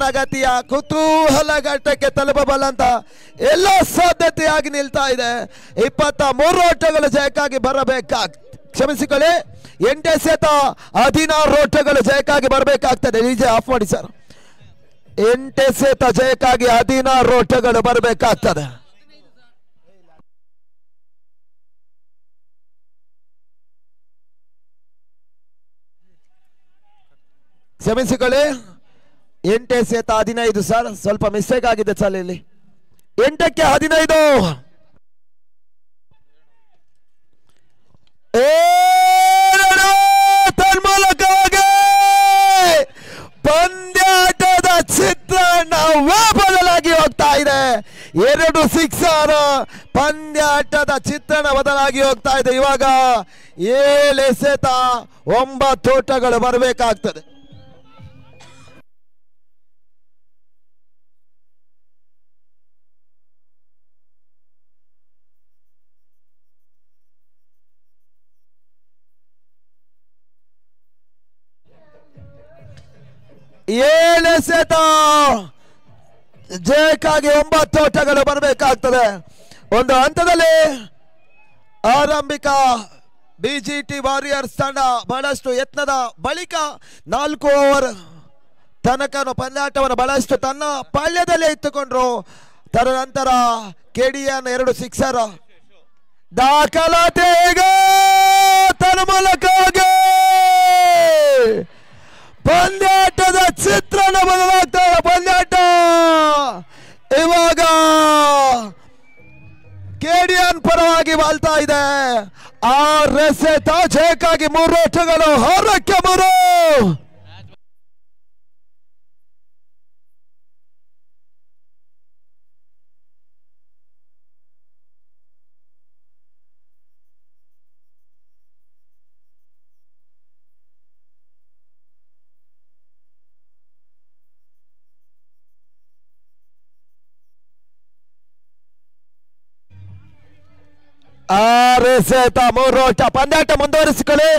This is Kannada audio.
ತರಗತಿಯ ಕುತೂಹಲ ಘಟ್ಟಕ್ಕೆ ತಲುಪಬಲ್ಲಂತ ಎಲ್ಲ ಸಾಧ್ಯತೆಯಾಗಿ ನಿಲ್ತಾ ಇದೆ. 23 ಓಟಗಳು ಜಯಕ್ಕಾಗಿ ಕ್ಷಮಿಸಿಕೊಳ್ಳಿ, 8 ಓಟಗಳು ಜಯಕ್ಕಾಗಿ ಬರಬೇಕಾಗ್ತದೆ. ಡಿಜೆ ಆಫ್ ಮಾಡಿ ಸರ್. 8 ಜಯಕ್ಕಾಗಿ 16 ಓಟಗಳು ಬರಬೇಕಾಗ್ತದೆ. ಕ್ಷಮಿಸಿಕೊಳ್ಳಿ, 8 ಸರ್, ಸ್ವಲ್ಪ ಮಿಸ್ಟೇಕ್ ಆಗಿದೆ ಸರ್. ಇಲ್ಲಿ 8ಕ್ಕೆ 15 ತನ್ಮೂಲಕವಾಗಿ ಪಂದ್ಯಾಟದ ಚಿತ್ರಣವೇ ಬದಲಾಗಿ ಹೋಗ್ತಾ ಇದೆ. 2 ಸಿಕ್ಸರ್, ಪಂದ್ಯಾಟದ ಚಿತ್ರಣ ಬದಲಾಗಿ ಹೋಗ್ತಾ ಇದೆ. ಇವಾಗ 9 ಓಟಗಳು ಬರಬೇಕಾಗ್ತದೆ. ಜಯಕ್ಕಾಗಿ 9 ಓಟಗಳು ಬರಬೇಕಾಗ್ತದೆ. ಒಂದು ಹಂತದಲ್ಲಿ ಆರಂಭಿಕ ಬಿಜಿಟಿ ವಾರಿಯರ್ಸ್ ತಂಡ ಬಹಳಷ್ಟು ಯತ್ನದ ಬಳಿಕ 4 ಓವರ್ ತನಕ ಪಂದ್ಯಾಟವನ್ನು ಬಹಳಷ್ಟು ತನ್ನ ಪಾಳ್ಯದಲ್ಲೇ ಇಟ್ಟುಕೊಂಡ್ರು. ತದನಂತರ ಕೆಡಿಎನ್ 2 ಸಿಕ್ಸರ್ ದಾಖಲಾತಿ ತನ್ಮೂಲಕವಾಗಿ ಪಂದ್ಯಾಟದ ಚಿತ್ರಣ ಬದಲಾಗ್ತಾ ಇದೆ. ಪಂದ್ಯಾಟ ಇವಾಗ ಕೆಡಿಎನ್ ಪರವಾಗಿ ಬಾಳ್ತಾ ಇದೆ. ಜಯಕ್ಕಾಗಿ 3 ಓಟಗಳು, 6ಕ್ಕೆ 3. ಓಟ ಪಂದ್ಯಾಟ ಮುಂದುವರಿಸಿಕೊಳ್ಳಿ.